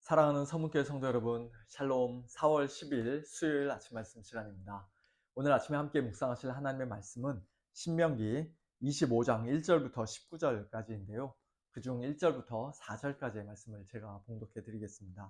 사랑하는 서문교회 성도 여러분, 샬롬. 4월 10일 수요일 아침 말씀 시간입니다. 오늘 아침에 함께 묵상하실 하나님의 말씀은 신명기 25장 1절부터 19절까지인데요. 그중 1절부터 4절까지의 말씀을 제가 봉독해 드리겠습니다.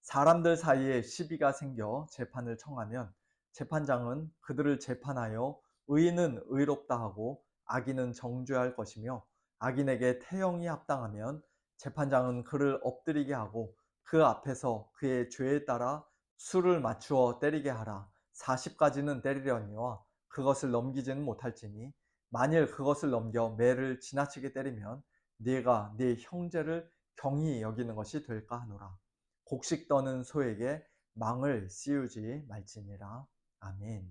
사람들 사이에 시비가 생겨 재판을 청하면 재판장은 그들을 재판하여 의인은 의롭다 하고 악인은 정죄할 것이며, 악인에게 태형이 합당하면 재판장은 그를 엎드리게 하고 그 앞에서 그의 죄에 따라 수를 맞추어 때리게 하라. 40가지는 때리려니와 그것을 넘기지는 못할지니, 만일 그것을 넘겨 매를 지나치게 때리면 네가 네 형제를 경히 여기는 것이 될까 하노라. 곡식 떠는 소에게 망을 씌우지 말지니라. 아멘.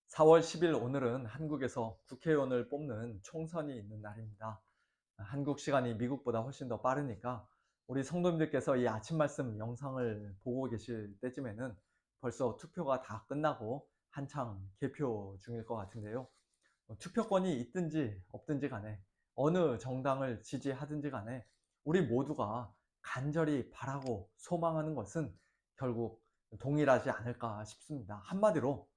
4월 10일 오늘은 한국에서 국회의원을 뽑는 총선이 있는 날입니다. 한국 시간이 미국보다 훨씬 더 빠르니까 우리 성도님들께서 이 아침 말씀 영상을 보고 계실 때쯤에는 벌써 투표가 다 끝나고 한창 개표 중일 것 같은데요. 투표권이 있든지 없든지 간에, 어느 정당을 지지하든지 간에 우리 모두가 간절히 바라고 소망하는 것은 결국 동일하지 않을까 싶습니다. 한마디로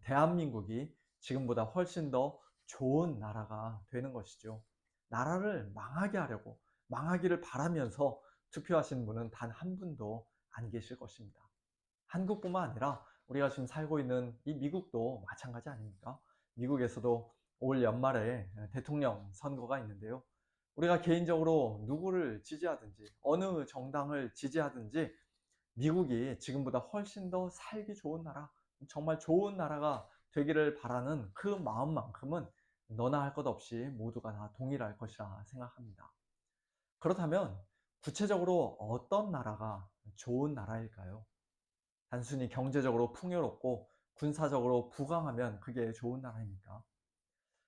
대한민국이 지금보다 훨씬 더 좋은 나라가 되는 것이죠. 나라를 망하게 하려고, 망하기를 바라면서 투표하신 분은 단 한 분도 안 계실 것입니다. 한국뿐만 아니라 우리가 지금 살고 있는 이 미국도 마찬가지 아닙니까? 미국에서도 올 연말에 대통령 선거가 있는데요. 우리가 개인적으로 누구를 지지하든지, 어느 정당을 지지하든지 미국이 지금보다 훨씬 더 살기 좋은 나라, 정말 좋은 나라가 되기를 바라는 그 마음만큼은 너나 할 것 없이 모두가 다 동일할 것이라 생각합니다. 그렇다면 구체적으로 어떤 나라가 좋은 나라일까요? 단순히 경제적으로 풍요롭고 군사적으로 부강하면 그게 좋은 나라입니까?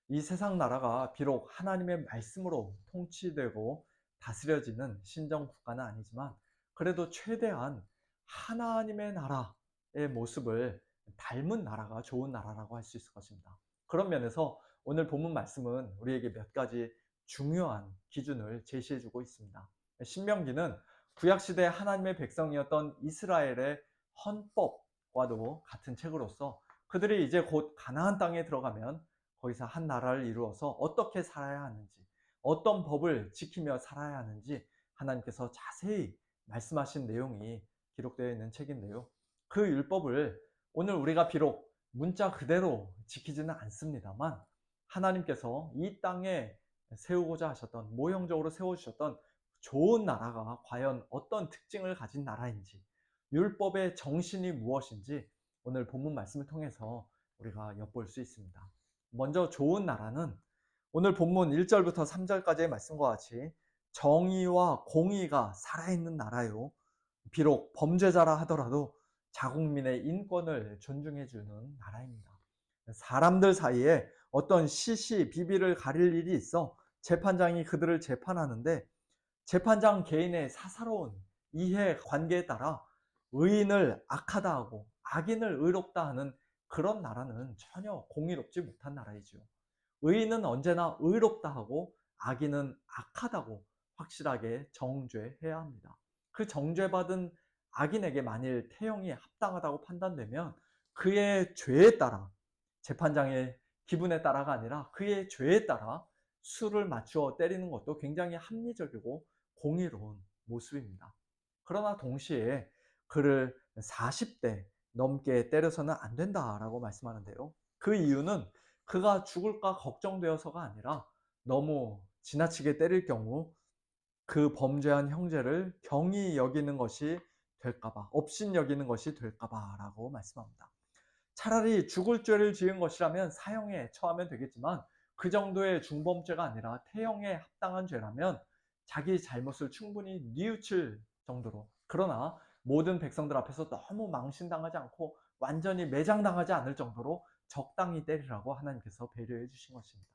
이 세상 나라가 비록 하나님의 말씀으로 통치되고 다스려지는 신정 국가는 아니지만, 그래도 최대한 하나님의 나라의 모습을 닮은 나라가 좋은 나라라고 할 수 있을 것입니다. 그런 면에서 오늘 본문 말씀은 우리에게 몇 가지 중요한 기준을 제시해 주고 있습니다. 신명기는 구약시대 하나님의 백성이었던 이스라엘의 헌법과도 같은 책으로서 그들이 이제 곧 가나안 땅에 들어가면 거기서 한 나라를 이루어서 어떻게 살아야 하는지, 어떤 법을 지키며 살아야 하는지 하나님께서 자세히 말씀하신 내용이 기록되어 있는 책인데요. 그 율법을 오늘 우리가 비록 문자 그대로 지키지는 않습니다만, 하나님께서 이 땅에 세우고자 하셨던, 모형적으로 세워주셨던 좋은 나라가 과연 어떤 특징을 가진 나라인지, 율법의 정신이 무엇인지 오늘 본문 말씀을 통해서 우리가 엿볼 수 있습니다. 먼저 좋은 나라는 오늘 본문 1절부터 3절까지의 말씀과 같이 정의와 공의가 살아있는 나라요, 비록 범죄자라 하더라도 자국민의 인권을 존중해주는 나라입니다. 사람들 사이에 어떤 시시 비비를 가릴 일이 있어 재판장이 그들을 재판하는데, 재판장 개인의 사사로운 이해 관계에 따라 의인을 악하다 하고 악인을 의롭다 하는 그런 나라는 전혀 공의롭지 못한 나라이죠. 의인은 언제나 의롭다 하고 악인은 악하다고 확실하게 정죄해야 합니다. 그 정죄받은 악인에게 만일 태형이 합당하다고 판단되면 그의 죄에 따라, 재판장의 기분에 따라가 아니라 그의 죄에 따라 수를 맞추어 때리는 것도 굉장히 합리적이고 공의로운 모습입니다. 그러나 동시에 그를 40대 넘게 때려서는 안 된다라고 말씀하는데요. 그 이유는 그가 죽을까 걱정되어서가 아니라 너무 지나치게 때릴 경우 그 범죄한 형제를 경히 여기는 것이 될까봐, 업신 여기는 것이 될까봐 라고 말씀합니다. 차라리 죽을 죄를 지은 것이라면 사형에 처하면 되겠지만, 그 정도의 중범죄가 아니라 태형에 합당한 죄라면 자기 잘못을 충분히 뉘우칠 정도로, 그러나 모든 백성들 앞에서 너무 망신당하지 않고 완전히 매장당하지 않을 정도로 적당히 때리라고 하나님께서 배려해 주신 것입니다.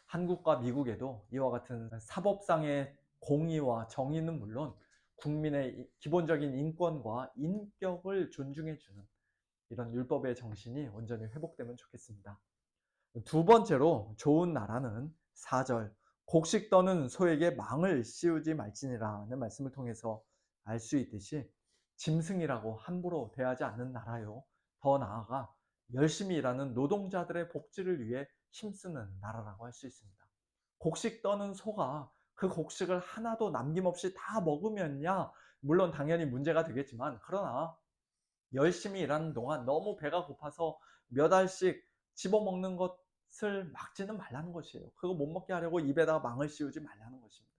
한국과 미국에도 이와 같은 사법상의 공의와 정의는 물론 국민의 기본적인 인권과 인격을 존중해 주는 이런 율법의 정신이 온전히 회복되면 좋겠습니다. 두 번째로 좋은 나라는 4절 곡식 떠는 소에게 망을 씌우지 말지니라는 말씀을 통해서 알 수 있듯이 짐승이라고 함부로 대하지 않는 나라요. 더 나아가 열심히 일하는 노동자들의 복지를 위해 힘쓰는 나라라고 할 수 있습니다. 곡식 떠는 소가 그 곡식을 하나도 남김없이 다 먹으면야 물론 당연히 문제가 되겠지만, 그러나 열심히 일하는 동안 너무 배가 고파서 몇 알씩 집어먹는 것을 막지는 말라는 것이에요. 그거 못 먹게 하려고 입에다가 망을 씌우지 말라는 것입니다.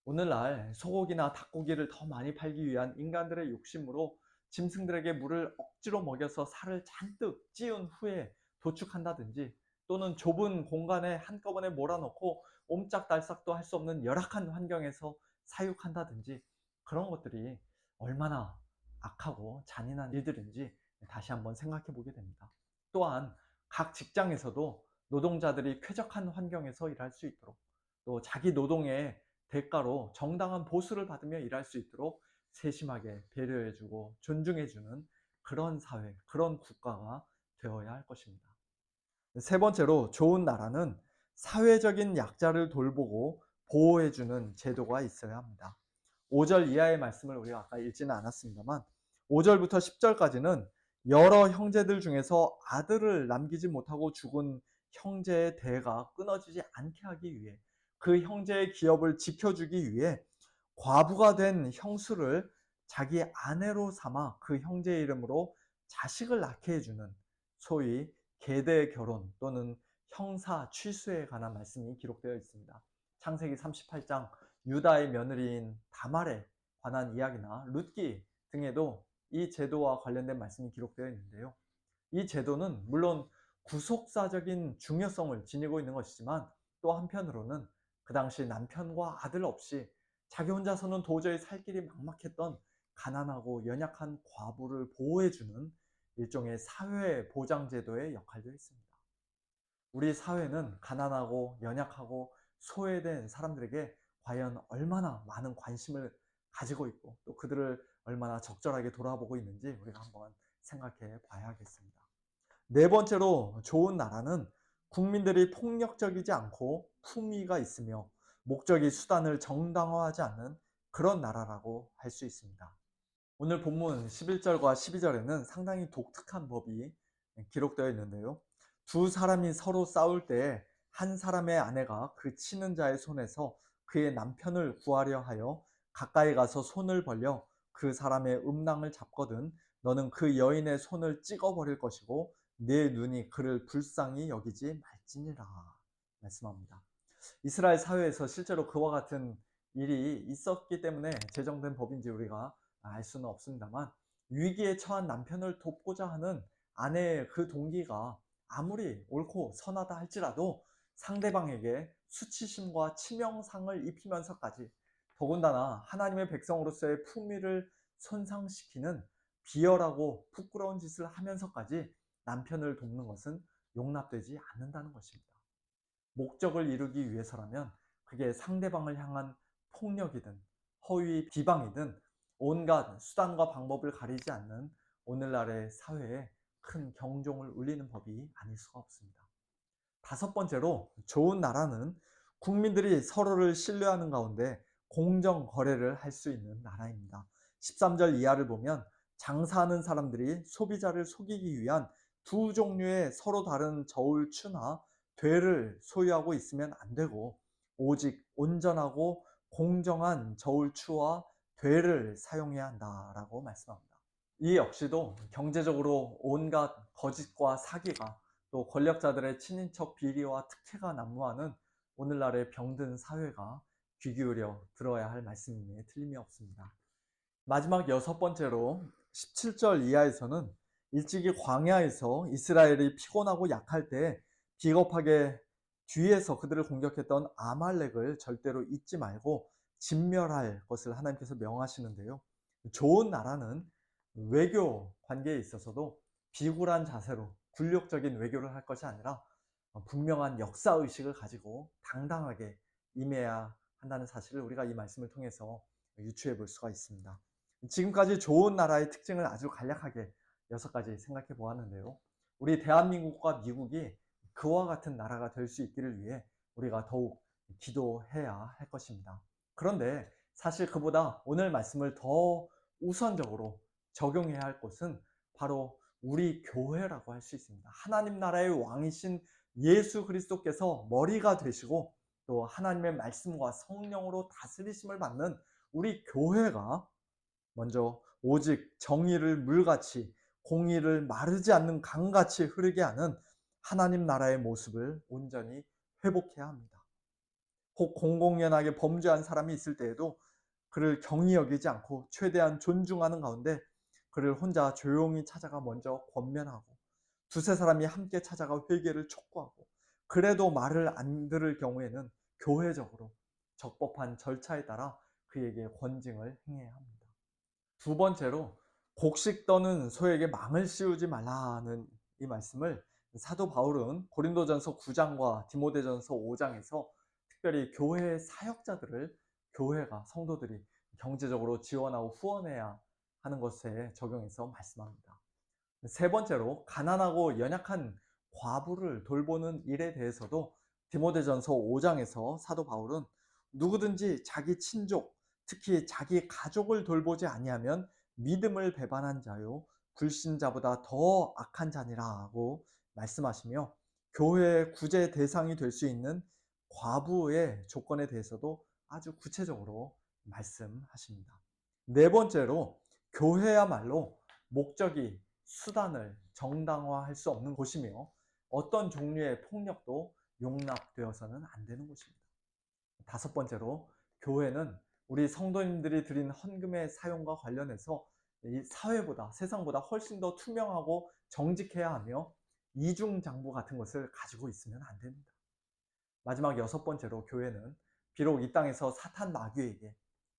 오늘날 소고기나 닭고기를 더 많이 팔기 위한 인간들의 욕심으로 짐승들에게 물을 억지로 먹여서 살을 잔뜩 찌운 후에 도축한다든지, 또는 좁은 공간에 한꺼번에 몰아넣고 옴짝달싹도 할 수 없는 열악한 환경에서 사육한다든지, 그런 것들이 얼마나 악하고 잔인한 일들인지 다시 한번 생각해 보게 됩니다. 또한 각 직장에서도 노동자들이 쾌적한 환경에서 일할 수 있도록, 또 자기 노동의 대가로 정당한 보수를 받으며 일할 수 있도록 세심하게 배려해주고 존중해주는 그런 사회, 그런 국가가 되어야 할 것입니다. 세 번째로, 좋은 나라는 사회적인 약자를 돌보고 보호해주는 제도가 있어야 합니다. 5절 이하의 말씀을 우리가 아까 읽지는 않았습니다만, 5절부터 10절까지는 여러 형제들 중에서 아들을 남기지 못하고 죽은 형제의 대가 끊어지지 않게 하기 위해, 그 형제의 기업을 지켜주기 위해 과부가 된 형수를 자기 아내로 삼아 그 형제의 이름으로 자식을 낳게 해주는, 소위 계대 결혼 또는 형사 취수에 관한 말씀이 기록되어 있습니다. 창세기 38장 유다의 며느리인 다말에 관한 이야기나 룻기 등에도 이 제도와 관련된 말씀이 기록되어 있는데요. 이 제도는 물론 구속사적인 중요성을 지니고 있는 것이지만, 또 한편으로는 그 당시 남편과 아들 없이 자기 혼자서는 도저히 살 길이 막막했던 가난하고 연약한 과부를 보호해주는 일종의 사회 보장제도의 역할도 했습니다. 우리 사회는 가난하고 연약하고 소외된 사람들에게 과연 얼마나 많은 관심을 가지고 있고, 또 그들을 얼마나 적절하게 돌아보고 있는지 우리가 한번 생각해 봐야겠습니다. 네 번째로, 좋은 나라는 국민들이 폭력적이지 않고 품위가 있으며 목적이 수단을 정당화하지 않는 그런 나라라고 할 수 있습니다. 오늘 본문 11절과 12절에는 상당히 독특한 법이 기록되어 있는데요. 두 사람이 서로 싸울 때 한 사람의 아내가 그 치는 자의 손에서 그의 남편을 구하려 하여 가까이 가서 손을 벌려 그 사람의 음낭을 잡거든 너는 그 여인의 손을 찍어버릴 것이고 내 눈이 그를 불쌍히 여기지 말지니라 말씀합니다. 이스라엘 사회에서 실제로 그와 같은 일이 있었기 때문에 제정된 법인지 우리가 알 수는 없습니다만, 위기에 처한 남편을 돕고자 하는 아내의 그 동기가 아무리 옳고 선하다 할지라도 상대방에게 수치심과 치명상을 입히면서까지, 더군다나 하나님의 백성으로서의 품위를 손상시키는 비열하고 부끄러운 짓을 하면서까지 남편을 돕는 것은 용납되지 않는다는 것입니다. 목적을 이루기 위해서라면 그게 상대방을 향한 폭력이든 허위 비방이든 온갖 수단과 방법을 가리지 않는 오늘날의 사회에 큰 경종을 울리는 법이 아닐 수가 없습니다. 다섯 번째로, 좋은 나라는 국민들이 서로를 신뢰하는 가운데 공정 거래를 할 수 있는 나라입니다. 13절 이하를 보면 장사하는 사람들이 소비자를 속이기 위한 두 종류의 서로 다른 저울추나 되를 소유하고 있으면 안 되고, 오직 온전하고 공정한 저울추와 되를 사용해야 한다라고 말씀합니다. 이 역시도 경제적으로 온갖 거짓과 사기가, 또 권력자들의 친인척 비리와 특혜가 난무하는 오늘날의 병든 사회가 귀 기울여 들어야 할 말씀임에 틀림이 없습니다. 마지막 여섯 번째로, 17절 이하에서는 일찍이 광야에서 이스라엘이 피곤하고 약할 때 비겁하게 뒤에서 그들을 공격했던 아말렉을 절대로 잊지 말고 진멸할 것을 하나님께서 명하시는데요. 좋은 나라는 외교 관계에 있어서도 비굴한 자세로 굴욕적인 외교를 할 것이 아니라 분명한 역사의식을 가지고 당당하게 임해야 한다는 사실을 우리가 이 말씀을 통해서 유추해 볼 수가 있습니다. 지금까지 좋은 나라의 특징을 아주 간략하게 6가지 생각해 보았는데요. 우리 대한민국과 미국이 그와 같은 나라가 될 수 있기를 위해 우리가 더욱 기도해야 할 것입니다. 그런데 사실 그보다 오늘 말씀을 더 우선적으로 적용해야 할 곳은 바로 우리 교회라고 할 수 있습니다. 하나님 나라의 왕이신 예수 그리스도께서 머리가 되시고 또 하나님의 말씀과 성령으로 다스리심을 받는 우리 교회가 먼저 오직 정의를 물같이 공의를 마르지 않는 강같이 흐르게 하는 하나님 나라의 모습을 온전히 회복해야 합니다. 혹 공공연하게 범죄한 사람이 있을 때에도 그를 경히 여기지 않고 최대한 존중하는 가운데 그를 혼자 조용히 찾아가 먼저 권면하고 두세 사람이 함께 찾아가 회개를 촉구하고 그래도 말을 안 들을 경우에는 교회적으로 적법한 절차에 따라 그에게 권징을 행해야 합니다. 두 번째로 곡식 떠는 소에게 망을 씌우지 말라는 이 말씀을 사도 바울은 고린도전서 9장과 디모데전서 5장에서 특별히 교회의 사역자들을 교회가 성도들이 경제적으로 지원하고 후원해야 하는 것에 적용해서 말씀합니다. 세 번째로 가난하고 연약한 과부를 돌보는 일에 대해서도 디모데전서 5장에서 사도 바울은 누구든지 자기 친족, 특히 자기 가족을 돌보지 아니하면 믿음을 배반한 자요 불신자보다 더 악한 자니라고 말씀하시며 교회의 구제 대상이 될 수 있는 과부의 조건에 대해서도 아주 구체적으로 말씀하십니다. 네 번째로 교회야말로 목적이 수단을 정당화할 수 없는 곳이며 어떤 종류의 폭력도 용납되어서는 안 되는 곳입니다. 다섯 번째로 교회는 우리 성도님들이 드린 헌금의 사용과 관련해서 이 사회보다 세상보다 훨씬 더 투명하고 정직해야 하며 이중장부 같은 것을 가지고 있으면 안 됩니다. 마지막 여섯 번째로 교회는 비록 이 땅에서 사탄 마귀에게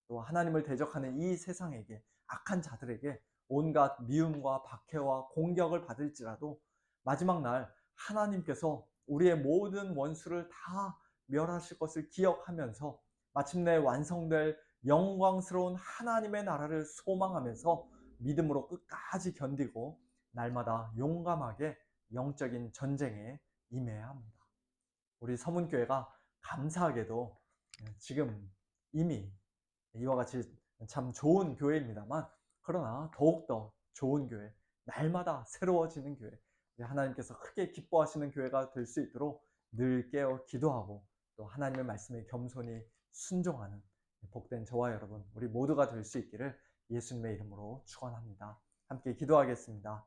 또 하나님을 대적하는 이 세상에게 악한 자들에게 온갖 미움과 박해와 공격을 받을지라도 마지막 날 하나님께서 우리의 모든 원수를 다 멸하실 것을 기억하면서 마침내 완성될 영광스러운 하나님의 나라를 소망하면서 믿음으로 끝까지 견디고 날마다 용감하게 영적인 전쟁에 임해야 합니다. 우리 서문교회가 감사하게도 지금 이미 이와 같이 참 좋은 교회입니다만 그러나 더욱더 좋은 교회, 날마다 새로워지는 교회, 하나님께서 크게 기뻐하시는 교회가 될 수 있도록 늘 깨어 기도하고 또 하나님의 말씀에 겸손히 순종하는 복된 저와 여러분 우리 모두가 될 수 있기를 예수님의 이름으로 축원합니다. 함께 기도하겠습니다.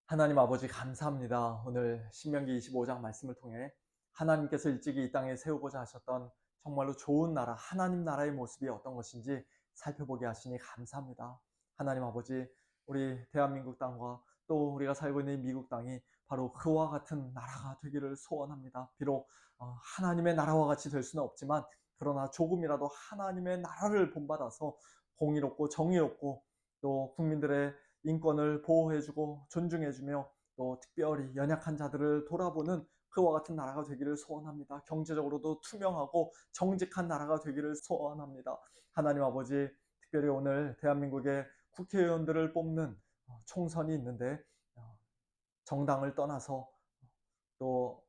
하나님 아버지 감사합니다. 오늘 신명기 25장 말씀을 통해 하나님께서 일찍이 이 땅에 세우고자 하셨던 정말로 좋은 나라, 하나님 나라의 모습이 어떤 것인지 살펴보게 하시니 감사합니다. 하나님 아버지, 우리 대한민국 땅과 또 우리가 살고 있는 미국 땅이 바로 그와 같은 나라가 되기를 소원합니다. 비록 하나님의 나라와 같이 될 수는 없지만 그러나 조금이라도 하나님의 나라를 본받아서 공의롭고 정의롭고 또 국민들의 인권을 보호해주고 존중해주며 또 특별히 연약한 자들을 돌아보는 그와 같은 나라가 되기를 소원합니다. 경제적으로도 투명하고 정직한 나라가 되기를 소원합니다. 하나님 아버지, 특별히 오늘 대한민국의 국회의원들을 뽑는 총선이 있는데 정당을 떠나서 또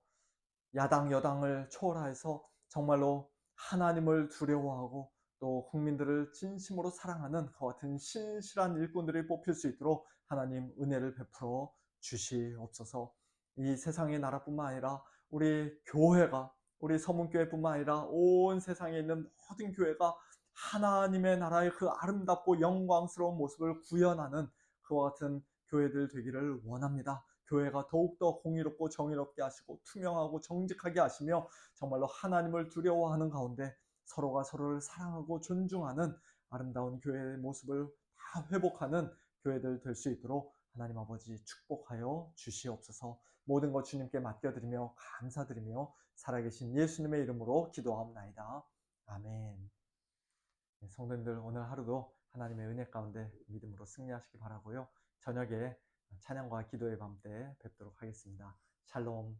야당 여당을 초월해서 정말로 하나님을 두려워하고 또 국민들을 진심으로 사랑하는 그와 같은 신실한 일꾼들이 뽑힐 수 있도록 하나님 은혜를 베풀어 주시옵소서. 이 세상의 나라뿐만 아니라 우리 교회가 우리 서문교회뿐만 아니라 온 세상에 있는 모든 교회가 하나님의 나라의 그 아름답고 영광스러운 모습을 구현하는 그와 같은 교회들 되기를 원합니다. 교회가 더욱더 공의롭고 정의롭게 하시고 투명하고 정직하게 하시며 정말로 하나님을 두려워하는 가운데 서로가 서로를 사랑하고 존중하는 아름다운 교회의 모습을 다 회복하는 교회들 될 수 있도록 하나님 아버지 축복하여 주시옵소서. 모든 것 주님께 맡겨드리며 감사드리며 살아계신 예수님의 이름으로 기도하옵나이다. 아멘. 성도님들 오늘 하루도 하나님의 은혜 가운데 믿음으로 승리하시기 바라고요. 저녁에 찬양과 기도의 밤 때 뵙도록 하겠습니다. 샬롬.